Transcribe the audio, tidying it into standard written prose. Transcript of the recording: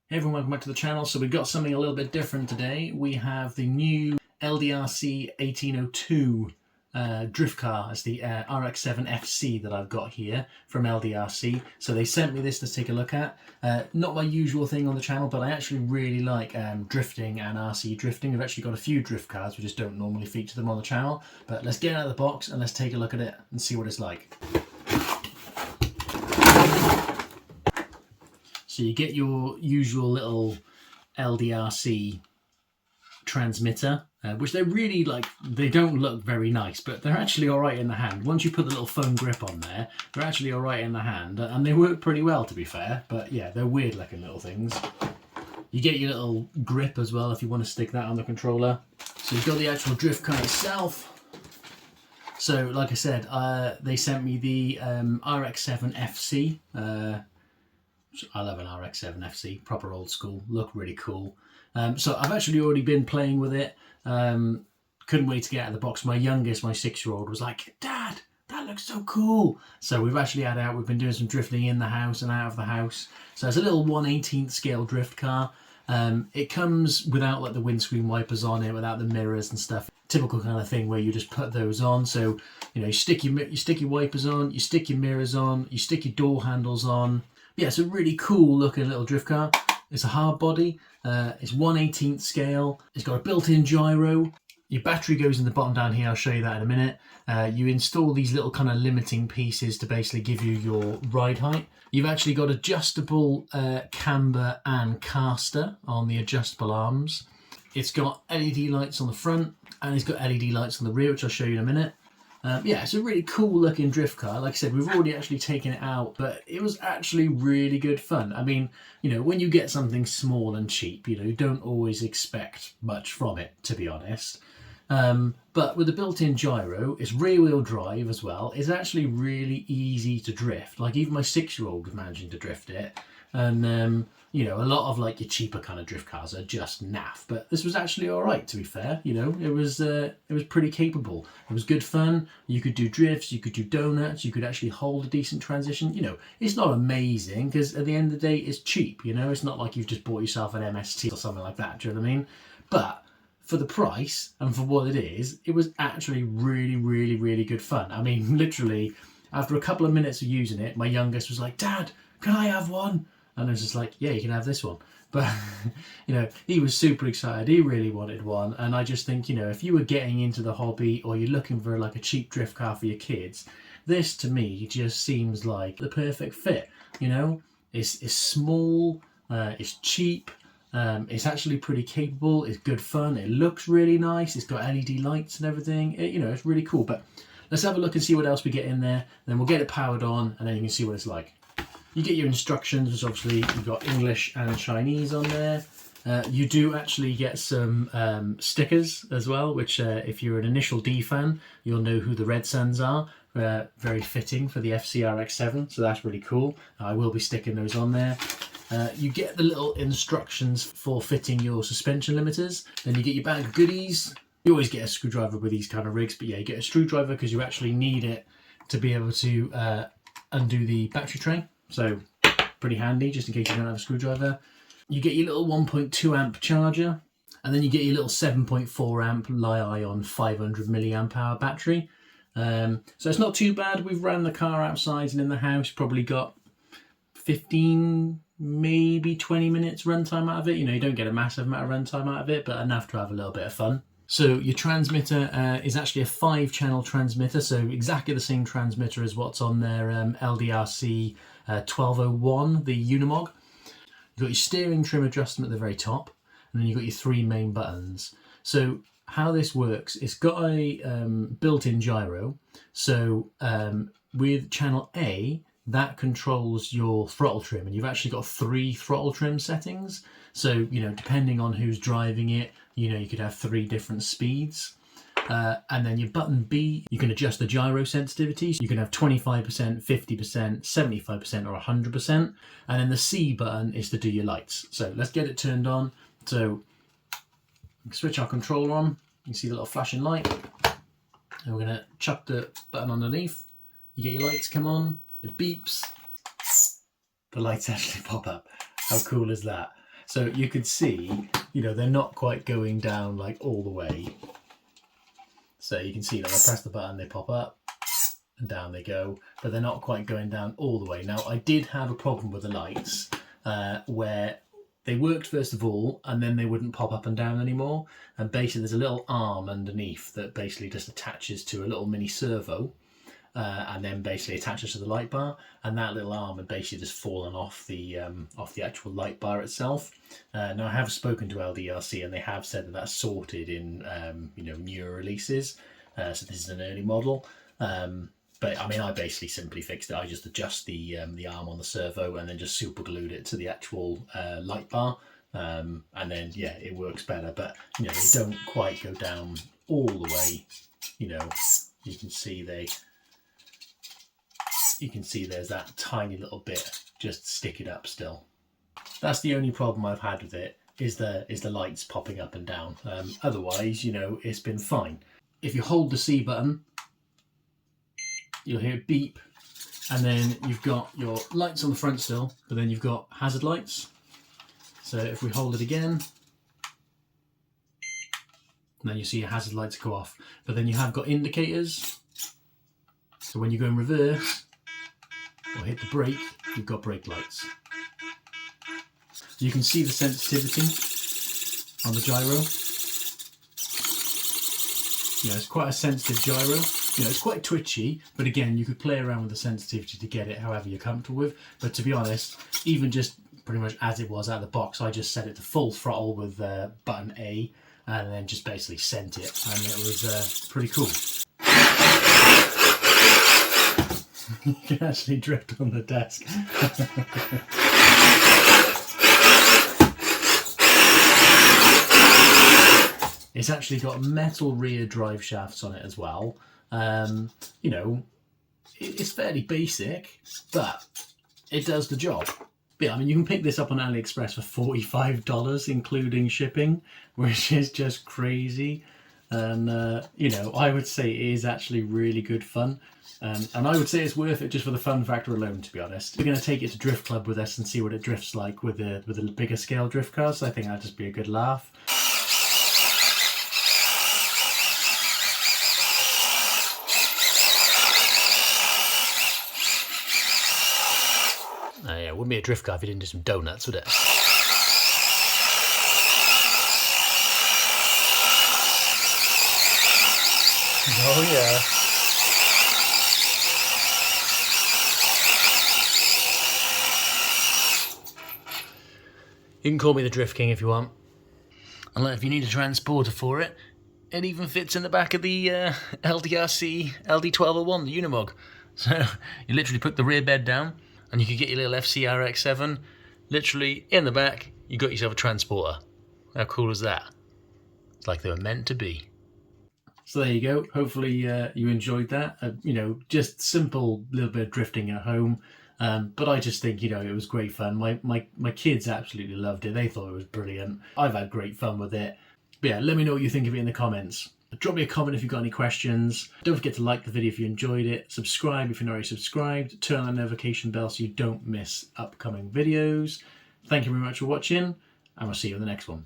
Hey everyone, welcome back to the channel. So we've got something a little bit different today. We have the new LDRC 1802 drift car. It's the RX7 FC that I've got here from LDRC. So they sent me this to take a look at. Not my usual thing on the channel, but I actually really like drifting and RC drifting. I've actually got a few drift cars. We just don't normally feature them on the channel. But let's get it out of the box and let's take a look at it and see what it's like. So you get your usual little LDRC transmitter, which they're really like, they don't look very nice, but they're actually all right in the hand. Once you put the little foam grip on there, they're actually all right in the hand, and they work pretty well, to be fair. But yeah, they're weird looking little things. You get your little grip as well if you want to stick that on the controller. So you've got the actual drift car itself. So like I said, they sent me the RX7 FC. I love an RX7 FC, proper old school, look really cool. So I've actually already been playing with it. Couldn't wait to get out of the box. My youngest, my 6-year-old, was like, "Dad, that looks so cool." So we've actually had out, we've been doing some drifting in the house and out of the house. So it's a little 1/18 scale drift car. It comes without like the windscreen wipers on it, without the mirrors and stuff. Typical kind of thing where you just put those on. So, you know, you stick your wipers on, you stick your mirrors on, you stick your door handles on. Yeah, it's a really cool looking little drift car. It's a hard body, it's 1/18 scale, it's got a built-in gyro. Your battery goes in the bottom down here, I'll show you that in a minute. You install these little kind of limiting pieces to basically give you your ride height. You've actually got adjustable camber and caster on the adjustable arms. It's got LED lights on the front and it's got LED lights on the rear, which I'll show you in a minute. Yeah, it's a really cool looking drift car. Like I said, we've already actually taken it out, but it was actually really good fun. I mean, you know, when you get something small and cheap, you know, you don't always expect much from it, to be honest. But with the built-in gyro, it's rear-wheel drive as well. It's actually really easy to drift. Like even my 6-year-old was managing to drift it. And, you know, a lot of like your cheaper kind of drift cars are just naff, but this was actually all right, to be fair. You know, it was pretty capable. It was good fun. You could do drifts, you could do donuts, you could actually hold a decent transition. You know, it's not amazing because at the end of the day, it's cheap. You know, it's not like you've just bought yourself an MST or something like that. Do you know what I mean? But for the price and for what it is, it was actually really, really, really good fun. I mean, literally, after a couple of minutes of using it, my youngest was like, "Dad, can I have one?" And I was just like, "Yeah, you can have this one." But, you know, he was super excited. He really wanted one. And I just think, you know, if you were getting into the hobby or you're looking for like a cheap drift car for your kids, this to me just seems like the perfect fit. You know, it's small, it's cheap, it's actually pretty capable, it's good fun, it looks really nice, it's got LED lights and everything. You know, it's really cool. But let's have a look and see what else we get in there. Then we'll get it powered on and then you can see what it's like. You get your instructions, which obviously you've got English and Chinese on there. You do actually get some stickers as well, which if you're an Initial D fan, you'll know who the Red Suns are. Very fitting for the FC RX7, so that's really cool. I will be sticking those on there. You get the little instructions for fitting your suspension limiters. Then you get your bag of goodies. You always get a screwdriver with these kind of rigs, but yeah, you get a screwdriver because you actually need it to be able to undo the battery tray. So pretty handy, just in case you don't have a screwdriver. You get your little 1.2 amp charger, and then you get your little 7.4 amp Li-ion 500 milliamp hour battery. So it's not too bad. We've ran the car outside and in the house, probably got 15, maybe 20 minutes runtime out of it. You know, you don't get a massive amount of runtime out of it, but enough to have a little bit of fun. So your transmitter is actually a 5-channel transmitter, so exactly the same transmitter as what's on their LDRC 1201, the Unimog. You've got your steering trim adjustment at the very top, and then you've got your 3 main buttons. So how this works, it's got a built-in gyro. So with channel A, that controls your throttle trim, and you've actually got 3 throttle trim settings. So, you know, depending on who's driving it, you know, you could have 3 different speeds. And then your button B, you can adjust the gyro sensitivity. So you can have 25%, 50%, 75% or 100%. And then the C button is to do your lights. So let's get it turned on. So switch our controller on. You see the little flashing light. And we're going to chuck the button underneath. You get your lights come on. It beeps. The lights actually pop up. How cool is that? So you could see, you know, they're not quite going down like all the way. So you can see that I press the button, they pop up and down they go, but they're not quite going down all the way. Now, I did have a problem with the lights where they worked first of all, and then they wouldn't pop up and down anymore. And basically there's a little arm underneath that basically just attaches to a little mini servo, and then basically attaches to the light bar. And that little arm had basically just fallen off the actual light bar itself. Now I have spoken to LDRC, and they have said that that's sorted in you know, newer releases. So this is an early model. But I mean, I basically simply fixed it. I just adjust the arm on the servo and then just super glued it to the actual light bar, and then yeah, it works better. But you know, they don't quite go down all the way. You know, you can see there's that tiny little bit just stick it up still. That's the only problem I've had with it, is the lights popping up and down. Otherwise, you know, it's been fine. If you hold the C button, you'll hear beep, and then you've got your lights on the front still, but then you've got hazard lights. So if we hold it again, then you see your hazard lights go off. But then you have got indicators. So when you go in reverse or hit the brake, you've got brake lights. You can see the sensitivity on the gyro. You know, it's quite a sensitive gyro. You know, it's quite twitchy, but again, you could play around with the sensitivity to get it however you're comfortable with. But to be honest, even just pretty much as it was out of the box, I just set it to full throttle with button A, and then just basically sent it, and it was pretty cool. You can actually drift on the desk. It's actually got metal rear drive shafts on it as well. You know, it's fairly basic, but it does the job. But yeah, I mean, you can pick this up on AliExpress for $45, including shipping, which is just crazy. And, you know, I would say it is actually really good fun. And I would say it's worth it just for the fun factor alone, to be honest. We're going to take it to Drift Club with us and see what it drifts like with the bigger scale drift cars. I think that'd just be a good laugh. Oh yeah, it wouldn't be a drift car if you didn't do some donuts, would it? Oh yeah. You can call me the Drift King if you want. And if you need a transporter for it, it even fits in the back of the LDRC LD1201, the Unimog. So you literally put the rear bed down, and you could get your little FC RX7 literally in the back. You got yourself a transporter. How cool is that? It's like they were meant to be. So there you go. Hopefully you enjoyed that. You know, just simple little bit of drifting at home. But I just think, you know, it was great fun. My kids absolutely loved it. They thought it was brilliant. I've had great fun with it. But yeah, let me know what you think of it in the comments. Drop me a comment if you've got any questions. Don't forget to like the video if you enjoyed it. Subscribe if you're not already subscribed. Turn on the notification bell so you don't miss upcoming videos. Thank you very much for watching, and we'll see you in the next one.